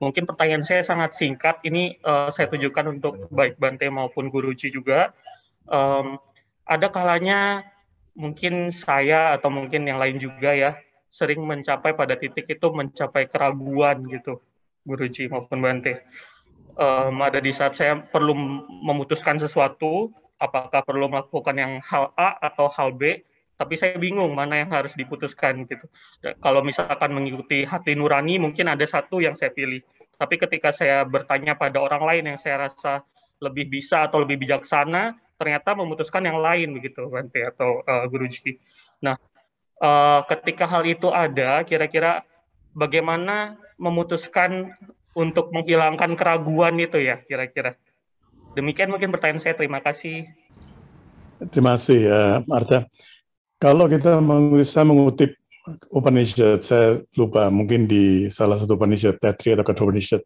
Mungkin pertanyaan saya sangat singkat. Ini saya tujukan untuk baik Bante maupun Guruji juga. Ada kalanya mungkin saya atau mungkin yang lain juga ya sering mencapai pada titik itu mencapai keraguan gitu, Guruji maupun Bante. Ada di saat saya perlu memutuskan sesuatu, apakah perlu melakukan yang hal A atau hal B, tapi saya bingung mana yang harus diputuskan gitu. Kalau misalkan mengikuti hati nurani, mungkin ada satu yang saya pilih. Tapi ketika saya bertanya pada orang lain yang saya rasa lebih bisa atau lebih bijaksana, ternyata memutuskan yang lain begitu, Bante atau Guruji. Nah, ketika hal itu ada, kira-kira bagaimana memutuskan untuk menghilangkan keraguan itu ya, kira-kira. Demikian mungkin pertanyaan saya. Terima kasih. Terima kasih, Martha. Kalau kita bisa mengutip Upanishad, saya lupa, mungkin di salah satu Upanishad, Taittiriya atau Kathopanishad,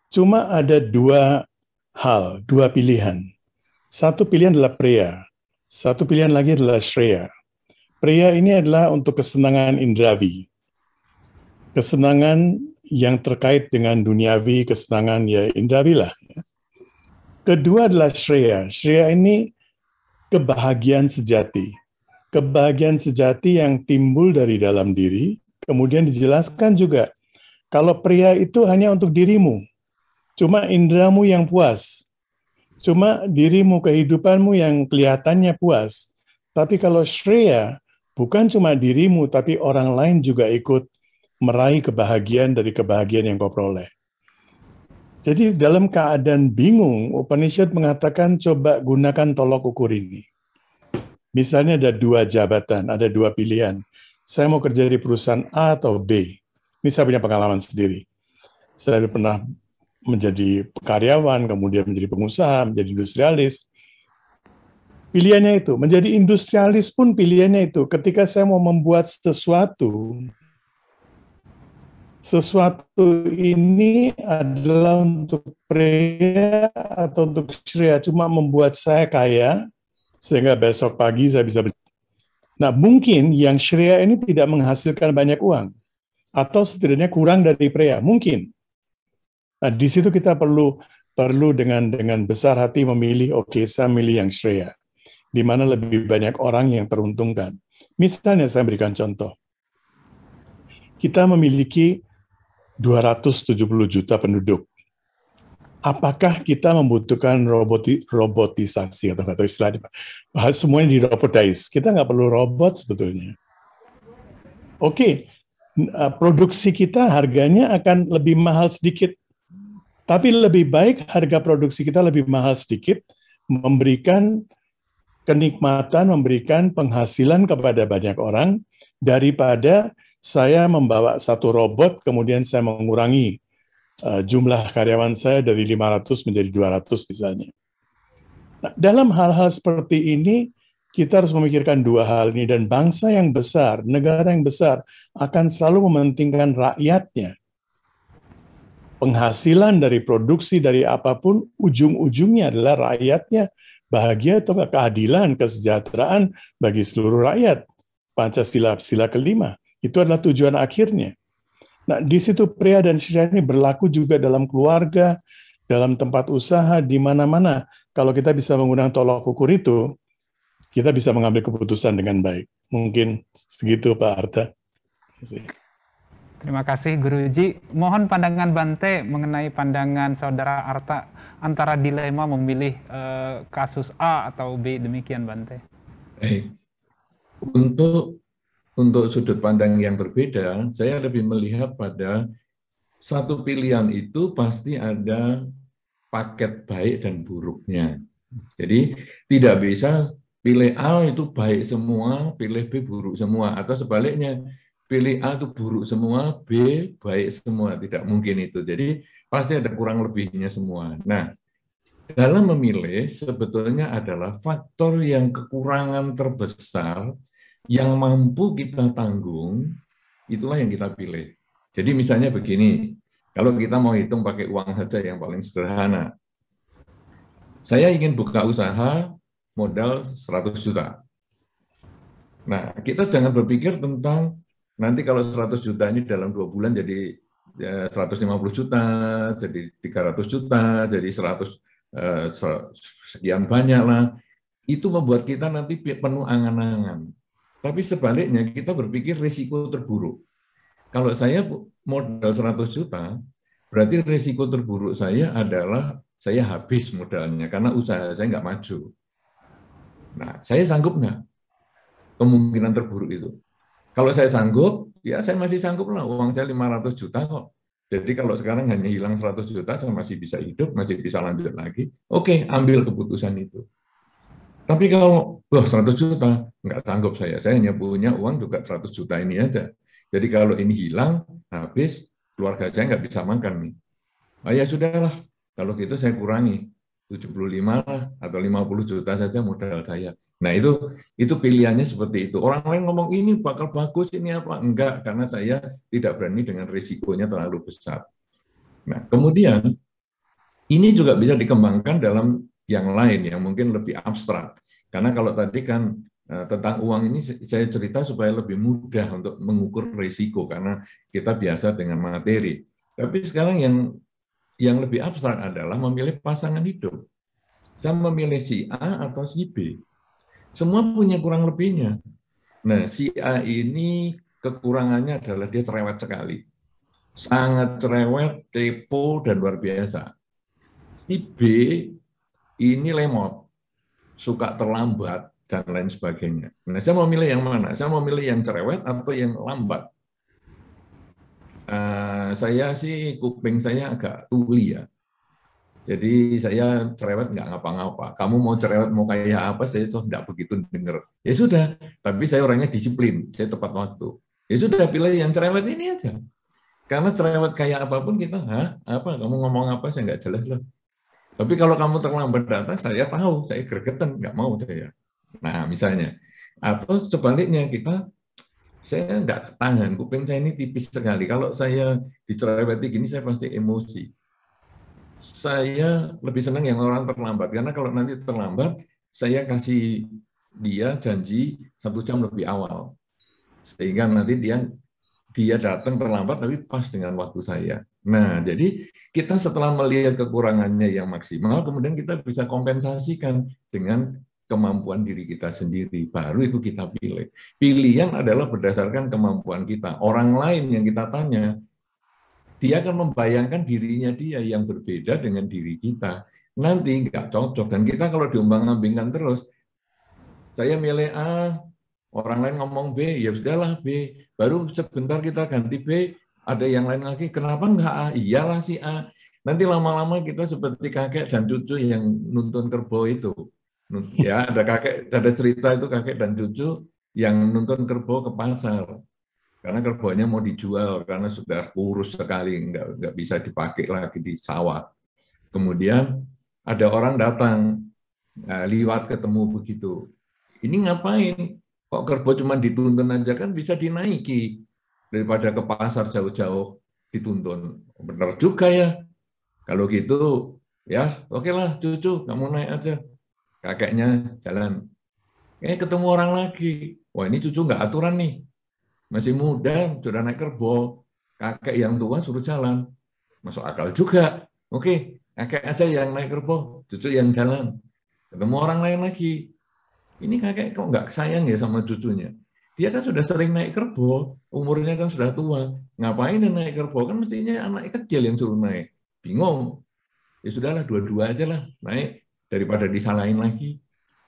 cuma ada dua hal, dua pilihan. Satu pilihan adalah Preya, satu pilihan lagi adalah Shreya. Preya ini adalah untuk kesenangan indrawi, kesenangan yang terkait dengan duniawi, kesenangan ya indrawi lah. Kedua adalah Shreya. Shreya ini kebahagiaan sejati. Kebahagiaan sejati yang timbul dari dalam diri, kemudian dijelaskan juga, kalau pria itu hanya untuk dirimu, cuma indramu yang puas, cuma dirimu, kehidupanmu yang kelihatannya puas. Tapi kalau Shreya, bukan cuma dirimu, tapi orang lain juga ikut meraih kebahagiaan dari kebahagiaan yang kau peroleh. Jadi dalam keadaan bingung, Upanishad mengatakan coba gunakan tolok ukur ini. Misalnya ada dua jabatan, ada dua pilihan. Saya mau kerja di perusahaan A atau B. Ini saya punya pengalaman sendiri. Saya pernah menjadi karyawan, kemudian menjadi pengusaha, menjadi industrialis. Pilihannya itu, menjadi industrialis pun pilihannya itu. Ketika saya mau membuat sesuatu ini adalah untuk Preya atau untuk Shreya, cuma membuat saya kaya, sehingga besok pagi saya bisa. Nah, mungkin yang Shreya ini tidak menghasilkan banyak uang, atau setidaknya kurang dari Preya, mungkin. Nah, di situ kita perlu dengan besar hati memilih, oke, saya milih yang Shreya, di mana lebih banyak orang yang teruntungkan. Misalnya saya berikan contoh. Kita memiliki 270 juta penduduk. Apakah kita membutuhkan robotisasi atau istilahnya? Semuanya dirobotise. Kita nggak perlu robot sebetulnya. Oke, produksi kita harganya akan lebih mahal sedikit. Tapi lebih baik harga produksi kita lebih mahal sedikit, memberikan kenikmatan, memberikan penghasilan kepada banyak orang, daripada saya membawa satu robot, kemudian saya mengurangi jumlah karyawan saya dari 500 menjadi 200 misalnya. Nah, dalam hal-hal seperti ini, kita harus memikirkan dua hal ini, dan bangsa yang besar, negara yang besar, akan selalu mementingkan rakyatnya. Penghasilan dari produksi, dari apapun, ujung-ujungnya adalah rakyatnya bahagia atau keadilan, kesejahteraan bagi seluruh rakyat. Pancasila, sila kelima. Itu adalah tujuan akhirnya. Nah, di situ Preya dan Shreya ini berlaku juga dalam keluarga, dalam tempat usaha, di mana-mana. Kalau kita bisa menggunakan tolok ukur itu, kita bisa mengambil keputusan dengan baik. Mungkin segitu, Pak Arta. Terima kasih, Guruji. Mohon pandangan Bante mengenai pandangan Saudara Arta antara dilema memilih kasus A atau B, demikian Bante. Untuk sudut pandang yang berbeda, saya lebih melihat pada satu pilihan itu pasti ada paket baik dan buruknya. Jadi tidak bisa pilih A itu baik semua, pilih B buruk semua, atau sebaliknya pilih A itu buruk semua, B baik semua. Tidak mungkin itu. Jadi pasti ada kurang lebihnya semua. Nah, dalam memilih sebetulnya adalah faktor yang kekurangan terbesar yang mampu kita tanggung, itulah yang kita pilih. Jadi misalnya begini, kalau kita mau hitung pakai uang saja yang paling sederhana. Saya ingin buka usaha modal 100 juta. Nah, kita jangan berpikir tentang nanti kalau 100 juta ini dalam 2 bulan jadi 150 juta, jadi 300 juta, jadi 100 sekian banyak lah. Itu membuat kita nanti penuh angan-angan. Tapi sebaliknya kita berpikir risiko terburuk. Kalau saya modal 100 juta, berarti risiko terburuk saya adalah saya habis modalnya karena usaha saya nggak maju. Nah, saya sanggup nggak kemungkinan terburuk itu? Kalau saya sanggup, ya saya masih sanggup lah, uang saya 500 juta kok. Jadi kalau sekarang hanya hilang 100 juta, saya masih bisa hidup, masih bisa lanjut lagi. Oke, ambil keputusan itu. Tapi kalau 100 juta, nggak sanggup saya hanya punya uang juga 100 juta ini aja. Jadi kalau ini hilang, habis, keluarga saya nggak bisa makan nih. Oh ya sudahlah, kalau gitu saya kurangi 75 lah, atau 50 juta saja modal saya. Nah itu pilihannya seperti itu. Orang lain ngomong ini bakal bagus, ini apa? Enggak, karena saya tidak berani dengan risikonya terlalu besar. Nah kemudian ini juga bisa dikembangkan dalam yang lain yang mungkin lebih abstrak. Karena kalau tadi kan tentang uang ini saya cerita supaya lebih mudah untuk mengukur risiko karena kita biasa dengan materi. Tapi sekarang yang lebih abstrak adalah memilih pasangan hidup. Saya memilih si A atau si B. Semua punya kurang lebihnya. Nah, si A ini kekurangannya adalah dia cerewet sekali. Sangat cerewet, kepo, dan luar biasa. Si B ini lemot, suka terlambat, dan lain sebagainya. Nah, saya mau milih yang mana? Saya mau milih yang cerewet atau yang lambat? Saya sih, kuping saya agak tuli ya. Jadi saya cerewet nggak ngapa-ngapa. Kamu mau cerewet, mau kayak apa, saya tuh nggak begitu denger. Ya sudah, tapi saya orangnya disiplin, saya tepat waktu. Ya sudah, pilih yang cerewet ini aja. Karena cerewet kayak apapun kita, apa, kamu ngomong apa, saya nggak jelas loh. Tapi kalau kamu terlambat datang, saya tahu, saya gregetan, nggak mau saya. Nah, misalnya. Atau sebaliknya, saya nggak tahan, kuping saya ini tipis sekali. Kalau saya dicereweti gini, saya pasti emosi. Saya lebih senang yang orang terlambat, karena kalau nanti terlambat, saya kasih dia janji 1 jam lebih awal. Sehingga nanti dia datang terlambat, tapi pas dengan waktu saya. Nah, jadi kita setelah melihat kekurangannya yang maksimal, kemudian kita bisa kompensasikan dengan kemampuan diri kita sendiri. Baru itu kita pilih. Pilihan adalah berdasarkan kemampuan kita. Orang lain yang kita tanya, dia akan membayangkan dirinya dia yang berbeda dengan diri kita. Nanti nggak cocok. Dan kita kalau diombang-ambingkan terus, saya milih A, orang lain ngomong B, ya sudahlah B. Baru sebentar kita ganti B, ada yang lain lagi, kenapa nggak A? Iyalah si A. Nanti lama-lama kita seperti kakek dan cucu yang nuntun kerbau itu. Ya, ada cerita itu kakek dan cucu yang nuntun kerbau ke pasar. Karena kerbaunya mau dijual, karena sudah kurus sekali, nggak bisa dipakai lagi di sawah. Kemudian ada orang datang, liwat ketemu begitu. Ini ngapain? Kok kerbau cuma dituntun aja, kan bisa dinaiki. Daripada ke pasar jauh-jauh dituntun. Benar juga ya. Kalau gitu, ya oke lah cucu, kamu naik aja. Kakeknya jalan. Ketemu orang lagi. Wah ini cucu nggak aturan nih. Masih muda, sudah naik kerbau. Kakek yang tua suruh jalan. Masuk akal juga. Oke, kakek aja yang naik kerbau, cucu yang jalan. Ketemu orang lain lagi. Ini kakek kok nggak sayang ya sama cucunya? Dia kan sudah sering naik kerbau, umurnya kan sudah tua. Ngapain dia naik kerbau? Kan mestinya anak kecil yang suruh naik. Bingung. Ya sudahlah, dua-dua aja lah naik. Daripada disalahin lagi.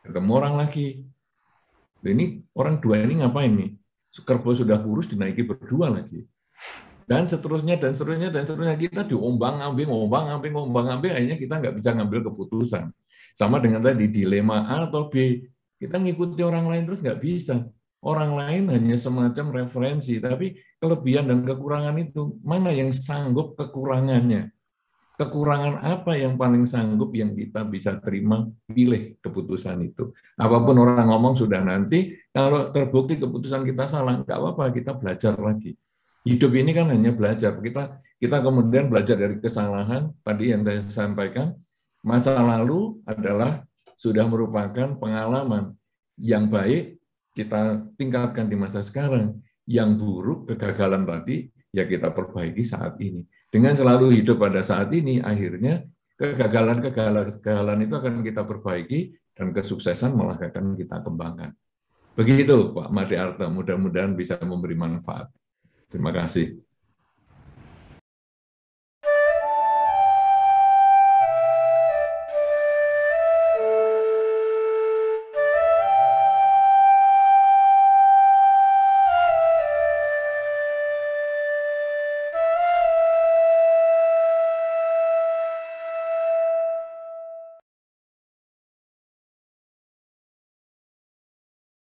Ketemu orang lagi. Ini orang dua ini ngapain nih? Kerbau sudah kurus dinaiki berdua lagi. Dan seterusnya, dan seterusnya, dan seterusnya. Kita diombang-ambing, akhirnya kita nggak bisa ngambil keputusan. Sama dengan tadi, dilema A atau B. Kita ngikuti orang lain terus nggak bisa. Orang lain hanya semacam referensi, tapi kelebihan dan kekurangan itu, mana yang sanggup kekurangannya? Kekurangan apa yang paling sanggup yang kita bisa terima, pilih keputusan itu. Apapun orang ngomong sudah, nanti kalau terbukti keputusan kita salah, nggak apa-apa, kita belajar lagi. Hidup ini kan hanya belajar. Kita kemudian belajar dari kesalahan, tadi yang saya sampaikan, masa lalu adalah sudah merupakan pengalaman yang baik, kita tingkatkan di masa sekarang. Yang buruk, kegagalan tadi, ya kita perbaiki saat ini. Dengan selalu hidup pada saat ini, akhirnya kegagalan-kegagalan itu akan kita perbaiki dan kesuksesan malah akan kita kembangkan. Begitu Pak Made Arta, mudah-mudahan bisa memberi manfaat. Terima kasih.